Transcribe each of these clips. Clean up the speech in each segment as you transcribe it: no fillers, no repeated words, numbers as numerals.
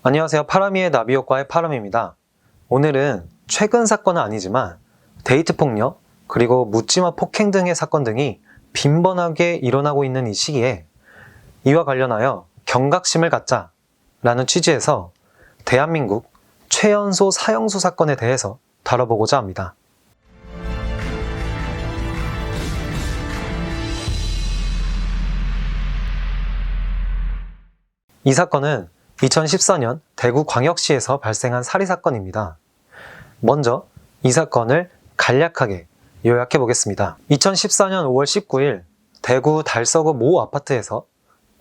안녕하세요. 파라미의 나비효과의 파람입니다. 오늘은 최근 사건은 아니지만 데이트 폭력, 그리고 묻지마 폭행 등의 사건 등이 빈번하게 일어나고 있는 이 시기에 이와 관련하여 경각심을 갖자 라는 취지에서 대한민국 최연소 사형수 사건에 대해서 다뤄보고자 합니다. 이 사건은 2014년 대구광역시에서 발생한 살인사건입니다. 먼저 이 사건을 간략하게 요약해 보겠습니다. 2014년 5월 19일 대구 달서구 모 아파트에서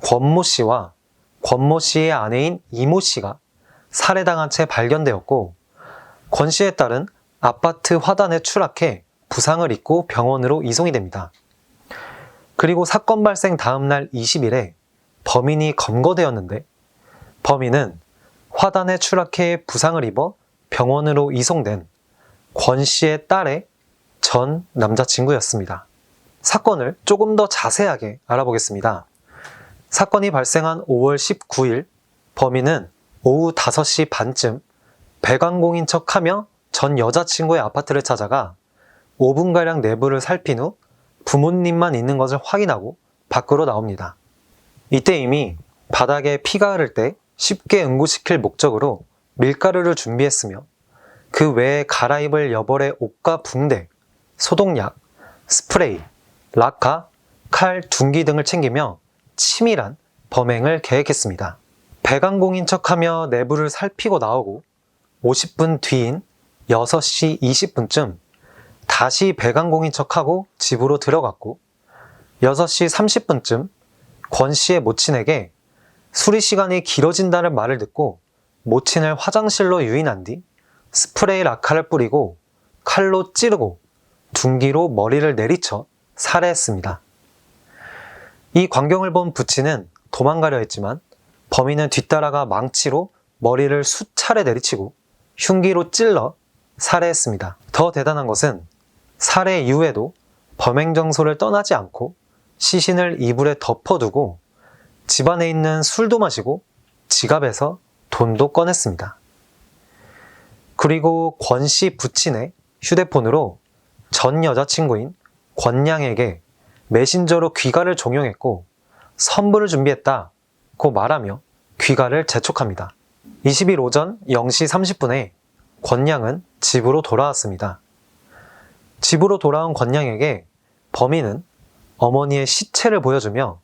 권모 씨와 권모 씨의 아내인 이모 씨가 살해당한 채 발견되었고, 권 씨에 따른 아파트 화단에 추락해 부상을 입고 병원으로 이송이 됩니다. 그리고 사건 발생 다음날 20일에 범인이 검거되었는데, 범인은 화단에 추락해 부상을 입어 병원으로 이송된 권 씨의 딸의 전 남자친구였습니다. 사건을 조금 더 자세하게 알아보겠습니다. 사건이 발생한 5월 19일 범인은 오후 5시 반쯤 배관공인 척하며 전 여자친구의 아파트를 찾아가 5분가량 내부를 살핀 후 부모님만 있는 것을 확인하고 밖으로 나옵니다. 이때 이미 바닥에 피가 흐를 때 쉽게 응고시킬 목적으로 밀가루를 준비했으며, 그 외에 갈아입을 여벌의 옷과 붕대, 소독약, 스프레이, 락카, 칼, 둔기 등을 챙기며 치밀한 범행을 계획했습니다. 배관공인 척하며 내부를 살피고 나오고 50분 뒤인 6시 20분쯤 다시 배관공인 척하고 집으로 들어갔고, 6시 30분쯤 권 씨의 모친에게 수리 시간이 길어진다는 말을 듣고 모친을 화장실로 유인한 뒤 스프레이 락카를 뿌리고 칼로 찌르고 둔기로 머리를 내리쳐 살해했습니다. 이 광경을 본 부친은 도망가려 했지만 범인은 뒤따라가 망치로 머리를 수차례 내리치고 흉기로 찔러 살해했습니다. 더 대단한 것은 살해 이후에도 범행 장소를 떠나지 않고 시신을 이불에 덮어두고 집안에 있는 술도 마시고 지갑에서 돈도 꺼냈습니다. 그리고 권 씨 부친의 휴대폰으로 전 여자친구인 권양에게 메신저로 귀가를 종용했고 선물을 준비했다고 말하며 귀가를 재촉합니다. 20일 오전 0시 30분에 권양은 집으로 돌아왔습니다. 집으로 돌아온 권양에게 범인은 어머니의 시체를 보여주며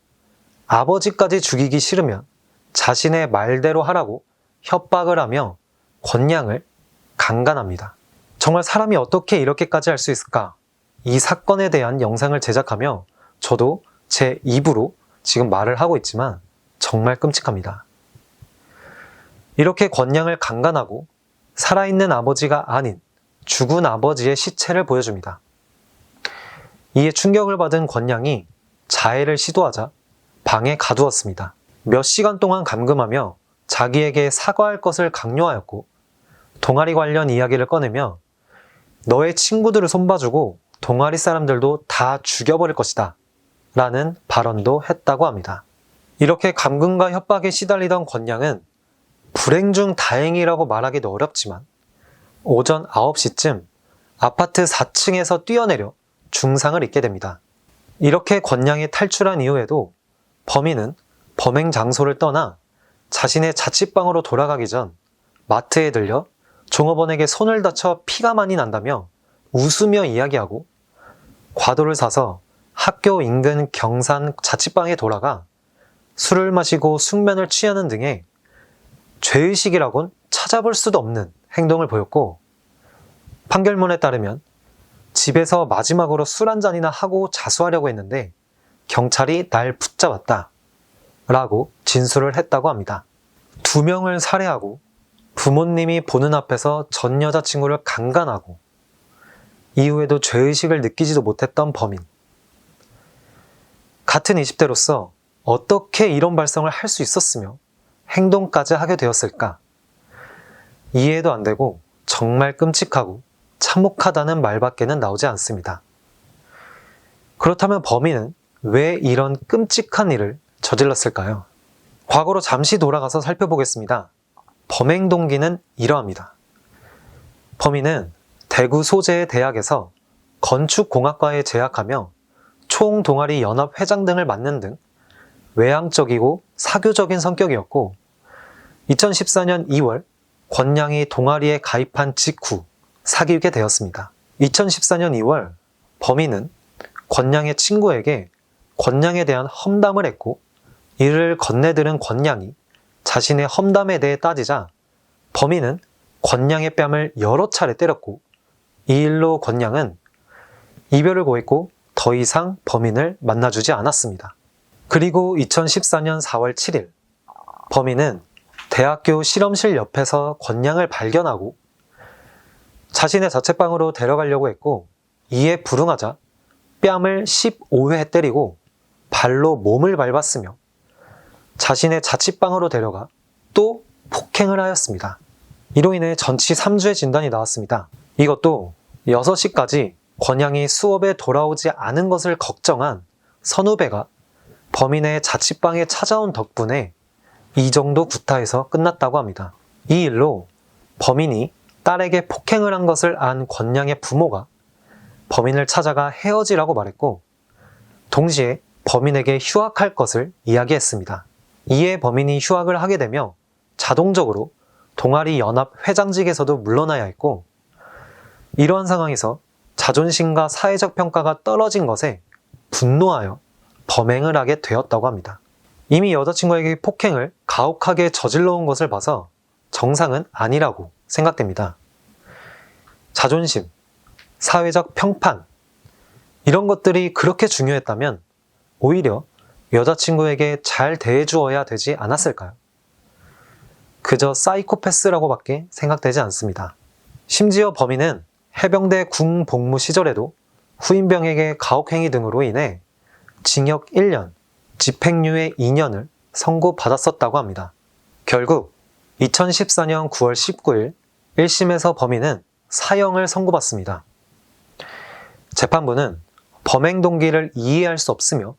아버지까지 죽이기 싫으면 자신의 말대로 하라고 협박을 하며 권양을 강간합니다. 정말 사람이 어떻게 이렇게까지 할 수 있을까? 이 사건에 대한 영상을 제작하며 저도 제 입으로 지금 말을 하고 있지만 정말 끔찍합니다. 이렇게 권양을 강간하고 살아있는 아버지가 아닌 죽은 아버지의 시체를 보여줍니다. 이에 충격을 받은 권양이 자해를 시도하자 방에 가두었습니다. 몇 시간 동안 감금하며 자기에게 사과할 것을 강요하였고, 동아리 관련 이야기를 꺼내며 너의 친구들을 손봐주고 동아리 사람들도 다 죽여버릴 것이다 라는 발언도 했다고 합니다. 이렇게 감금과 협박에 시달리던 권양은 불행 중 다행이라고 말하기도 어렵지만 오전 9시쯤 아파트 4층에서 뛰어내려 중상을 입게 됩니다. 이렇게 권양이 탈출한 이후에도 범인은 범행 장소를 떠나 자신의 자취방으로 돌아가기 전 마트에 들려 종업원에게 손을 다쳐 피가 많이 난다며 웃으며 이야기하고, 과도를 사서 학교 인근 경산 자취방에 돌아가 술을 마시고 숙면을 취하는 등의 죄의식이라곤 찾아볼 수도 없는 행동을 보였고, 판결문에 따르면 집에서 마지막으로 술 한 잔이나 하고 자수하려고 했는데 경찰이 날 붙잡았다 라고 진술을 했다고 합니다. 2명을 살해하고 부모님이 보는 앞에서 전 여자친구를 강간하고 이후에도 죄의식을 느끼지도 못했던 범인. 같은 20대로서 어떻게 이런 발성을 할 수 있었으며 행동까지 하게 되었을까? 이해도 안 되고 정말 끔찍하고 참혹하다는 말밖에는 나오지 않습니다. 그렇다면 범인은 왜 이런 끔찍한 일을 저질렀을까요? 과거로 잠시 돌아가서 살펴보겠습니다. 범행 동기는 이러합니다. 범인은 대구 소재의 대학에서 건축공학과에 재학하며 총동아리 연합 회장 등을 맡는 등 외향적이고 사교적인 성격이었고 2014년 2월 권양이 동아리에 가입한 직후 사귀게 되었습니다. 2014년 2월 범인은 권양의 친구에게 권양에 대한 험담을 했고 이를 건네들은 권양이 자신의 험담에 대해 따지자 범인은 권양의 뺨을 여러 차례 때렸고 이 일로 권양은 이별을 고했고 더 이상 범인을 만나주지 않았습니다. 그리고 2014년 4월 7일 범인은 대학교 실험실 옆에서 권양을 발견하고 자신의 자취방으로 데려가려고 했고 이에 불응하자 뺨을 15회 때리고 발로 몸을 밟았으며 자신의 자취방으로 데려가 또 폭행을 하였습니다. 이로 인해 전치 3주의 진단이 나왔습니다. 이것도 6시까지 권양이 수업에 돌아오지 않은 것을 걱정한 선후배가 범인의 자취방에 찾아온 덕분에 이 정도 구타에서 끝났다고 합니다. 이 일로 범인이 딸에게 폭행을 한 것을 안 권양의 부모가 범인을 찾아가 헤어지라고 말했고 동시에 범인에게 휴학할 것을 이야기했습니다. 이에 범인이 휴학을 하게 되며 자동적으로 동아리 연합 회장직에서도 물러나야 했고 이러한 상황에서 자존심과 사회적 평가가 떨어진 것에 분노하여 범행을 하게 되었다고 합니다. 이미 여자친구에게 폭행을 가혹하게 저질러 온 것을 봐서 정상은 아니라고 생각됩니다. 자존심, 사회적 평판, 이런 것들이 그렇게 중요했다면 오히려 여자친구에게 잘 대해주어야 되지 않았을까요? 그저 사이코패스라고밖에 생각되지 않습니다. 심지어 범인은 해병대 군 복무 시절에도 후임병에게 가혹행위 등으로 인해 징역 1년, 집행유예 2년을 선고받았었다고 합니다. 결국 2014년 9월 19일 1심에서 범인은 사형을 선고받습니다. 재판부는 범행 동기를 이해할 수 없으며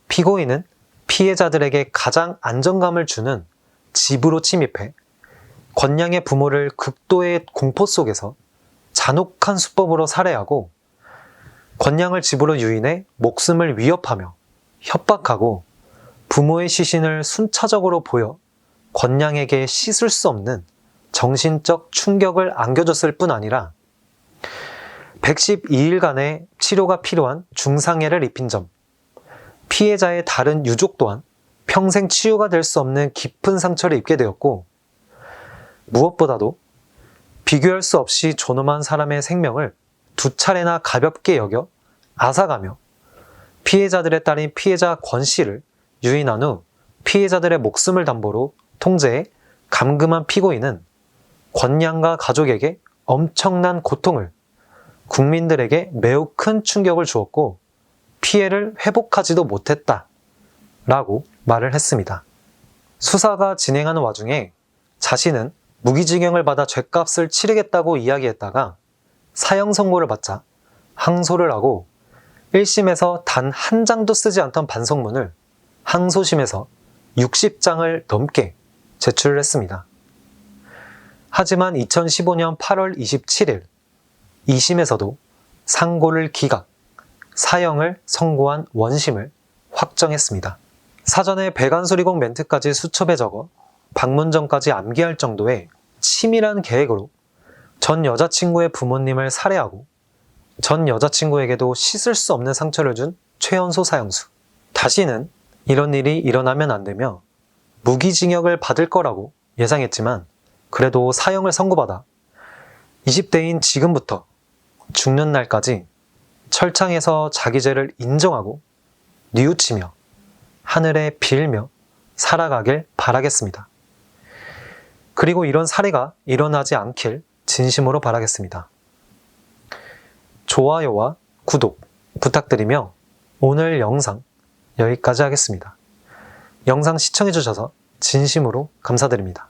피고인은 피해자들에게 가장 안정감을 주는 집으로 침입해 권양의 부모를 극도의 공포 속에서 잔혹한 수법으로 살해하고 권양을 집으로 유인해 목숨을 위협하며 협박하고 부모의 시신을 순차적으로 보여 권양에게 씻을 수 없는 정신적 충격을 안겨줬을 뿐 아니라 112일간의 치료가 필요한 중상해를 입힌 점, 피해자의 다른 유족 또한 평생 치유가 될 수 없는 깊은 상처를 입게 되었고 무엇보다도 비교할 수 없이 존엄한 사람의 생명을 2차례나 가볍게 여겨 앗아가며 피해자들의 딸인 피해자 권 씨를 유인한 후 피해자들의 목숨을 담보로 통제해 감금한 피고인은 권양과 가족에게 엄청난 고통을, 국민들에게 매우 큰 충격을 주었고 피해를 회복하지도 못했다 라고 말을 했습니다. 수사가 진행하는 와중에 자신은 무기징역을 받아 죗값을 치르겠다고 이야기했다가 사형 선고를 받자 항소를 하고 1심에서 단 한 장도 쓰지 않던 반성문을 항소심에서 60장을 넘게 제출을 했습니다. 하지만 2015년 8월 27일 2심에서도 상고를 기각, 사형을 선고한 원심을 확정했습니다. 사전에 배관수리공 멘트까지 수첩에 적어 방문 전까지 암기할 정도의 치밀한 계획으로 전 여자친구의 부모님을 살해하고 전 여자친구에게도 씻을 수 없는 상처를 준 최연소 사형수. 다시는 이런 일이 일어나면 안 되며 무기징역을 받을 거라고 예상했지만 그래도 사형을 선고받아 20대인 지금부터 죽는 날까지 철창에서 자기 죄를 인정하고 뉘우치며 하늘에 빌며 살아가길 바라겠습니다. 그리고 이런 사례가 일어나지 않길 진심으로 바라겠습니다. 좋아요와 구독 부탁드리며 오늘 영상 여기까지 하겠습니다. 영상 시청해주셔서 진심으로 감사드립니다.